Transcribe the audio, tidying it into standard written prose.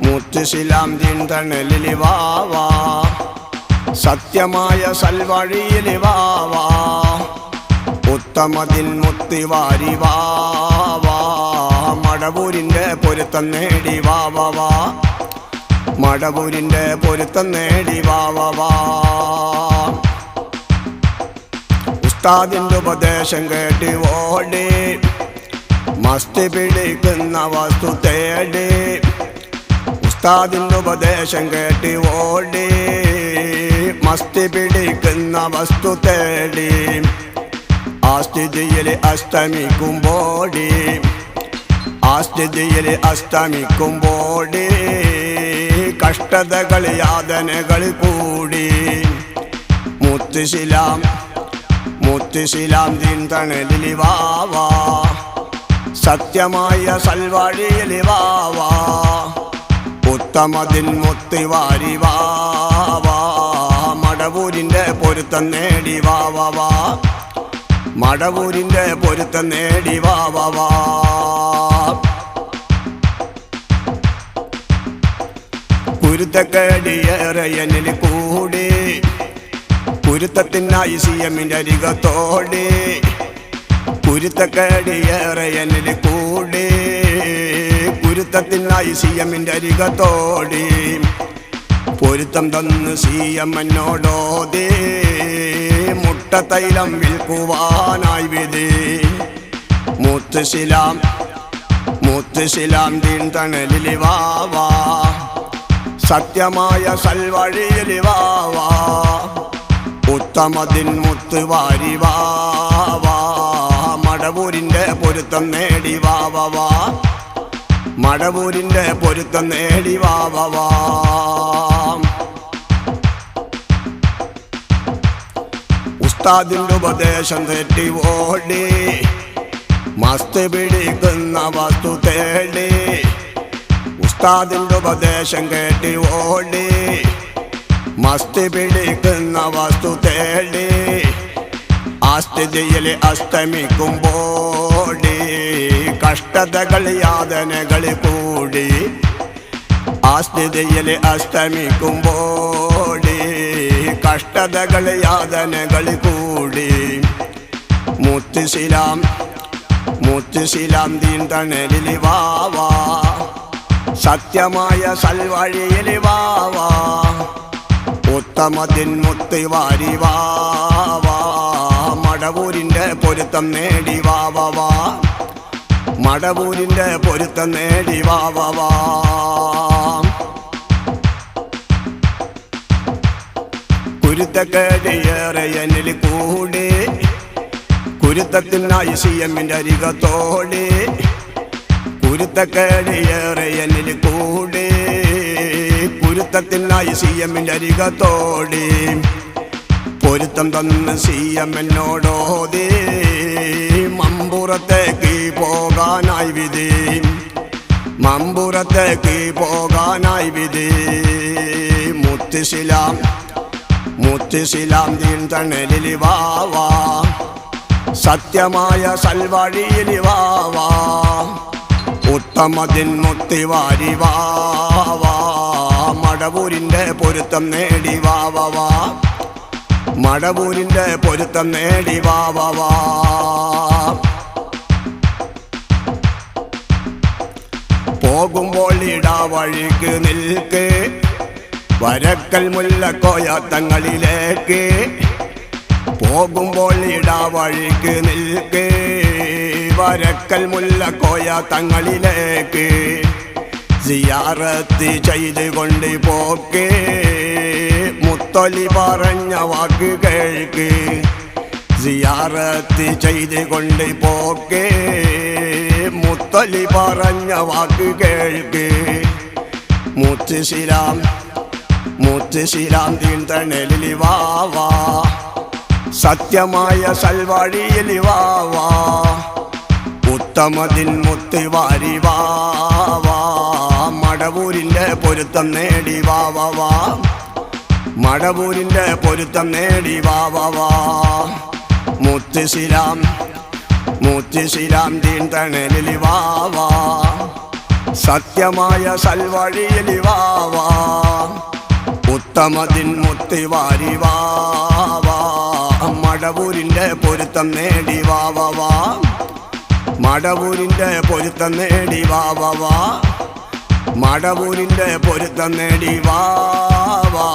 മുത്തുശിലാം ദീൻ തണലിൽ വാവാ, സത്യമായ സൽവഴിയിൽ വാവാ, ഉത്തമതിൻ മുത്തിവാരി വാവാ, മടവൂരിൻ്റെ പൊരുത്തം നേടി വാവാ, മടവൂരിൻ്റെ പൊരുത്തം നേടി വാവാ. ഉസ്താദിൻ്റെ ഉപദേശം കേട്ട് ഓടി, മസ്തി പിടിക്കുന്ന വസ്തു തേടി. ഉസ്താദിൻ്റെ ഉപദേശം കേട്ട് ഓടി, മസ്തി പിടിക്കുന്ന വസ്തു തേടി. ആ സ്ഥിതിയിൽ അസ്തമിക്കുമ്പോടി, ആ സ്ഥിതിയിൽ അസ്തമിക്കുമ്പോടി, കഷ്ടതകൾ യാതനകൾ കൂടി. മുത്തുശിലാം ദീൻ തണലിൽ വാവാ, സത്യമായ സൽവഴിയിൽ വാവാ, ഉത്തമതിൻ മുത്തിവാരി വാവാ, മടവൂരിൻ്റെ പൊരുത്തം നേടി വാവാ, മടവൂരിൻ്റെ പൊരുത്തം നേടി വാവാ. കുരുത്തക്കേടിയേറെ എന്നിൽ കൂടി, കുരുത്തത്തിനായി സിഎമ്മിൻ്റെ അരികത്തോടി. കുരുത്തക്കേടിയേറെ എന്നിൽ കൂടി, കുരുത്തത്തിനായി സിഎമ്മിൻ്റെ അരികത്തോടി. പൊരുത്തം തന്ന് സിഎം എന്നോടോതി, മുട്ടത്തൈലം വിൽക്കുവാനായി വിധി. മുത്തുശിലാം ദീൻ തണലിൽ വാവാ, സത്യമായ സൽവഴിയിൽ വാവാ, ഉത്തമതിൻ മുത്തുവാരി വാവാ, മടവൂരിൻ്റെ പൊരുത്തം നേടി വാവാ, മടവൂരിൻ്റെ പൊരുത്തം നേടി വാവാ. ഉസ്താദിൻ്റെ ഉപദേശം തെറ്റി ഓടി, മസ്തി പിടിക്കുന്ന വസ്തു തേടി. ഉസ്താദിൻ്റെ ഉപദേശം കേട്ടി ഓടി, മസ്തി പിടിക്കുന്ന വസ്തു തേടി. ആ സ്ഥിതിയിൽ അസ്തമിക്കുമ്പോടി, കഷ്ടതകൾ യാതനകൾ കൂടി. ആ സ്ഥിതിയിൽ അസ്തമിക്കുമ്പോടി, കഷ്ടതകൾ യാതനകൾ കൂടി. മുത്തുശിലാം ദീൻ തണലിൽ വാവാ, സത്യമായ സൽവഴിയിൽ വാവാ, ഉത്തമതിൻ മുത്തിവാരി വാവാ, മടവൂരിൻ്റെ പൊരുത്തം നേടി വാവാ, മടവൂരിൻ്റെ പൊരുത്തം നേടി വാവാ. കുരുത്തക്കേടിയേറെ എന്നിൽ കൂടി, കുരുത്തത്തിനായി സിഎമ്മിൻ്റെ അരികത്തോടി. കുരുത്തക്കേടിയേറെ എന്നിൽ കൂടി, കുരുത്തത്തിനായി സിഎമ്മിൻ്റെ അരികത്തോടി. പൊരുത്തം തന്ന് സിഎം എന്നോടോതി, മമ്പുറത്തേക്ക് പോകാനായി വിധി, മമ്പുറത്തേക്ക് പോകാനായി വിധി. മുത്തുശിലാം ദീൻ തണലിൽ വാവാ, സത്യമായ സൽവഴിയിൽ വാവാ, ഉത്തമതിൻ മുത്തിവാരി വാവാ, മടവൂരിൻ്റെ പൊരുത്തം നേടി വാവാ, മടവൂരിൻ്റെ പൊരുത്തം നേടി വാവാ. പോകുമ്പോൾ ഇടവഴിക്ക് നിൽക്ക്, വരക്കൽ മുല്ലക്കോയ തങ്ങളിലേക്ക്. പോകുമ്പോൾ ഇടവഴിക്ക് നിൽക്ക്, വരക്കൽ മുല്ലക്കോയ തങ്ങളിലേക്ക്. സിയാറത്ത് ചെയ്ത് കൊണ്ട് പോക്ക്, മുത്തൊലി പറഞ്ഞ വാക്ക് കേൾക്ക്. സിയാറത്ത് ചെയ്ത് കൊണ്ട് പോക്ക്, മുത്തൊലി പറഞ്ഞ വാക്ക് കേൾക്ക്. മുത്തുശിലാം ദീൻ തണലിൽ വാവാ, സത്യമായ സൽവഴിയിൽ വാവാ, ഉത്തമതിൻ മുത്തിവാരി വാവാ, മടവൂരിൻ്റെ പൊരുത്തം നേടി വാവാ, മടവൂരിൻ്റെ പൊരുത്തം നേടി വാവാ. മുത്തുശിലാം ദീൻ തണലിൽ വാവാ, സത്യമായ സൽവഴിയിൽ വാവാ ഉത്തമതിൻ മുത്തി വാരി വാവാ മടവൂരിൻ്റെ പൊരുത്തം നേടി വാവാ മടവൂരിൻ്റെ പൊരുത്തം നേടി വാവാ മടവൂരിൻ്റെ പൊരുത്തം നേടി വാവാ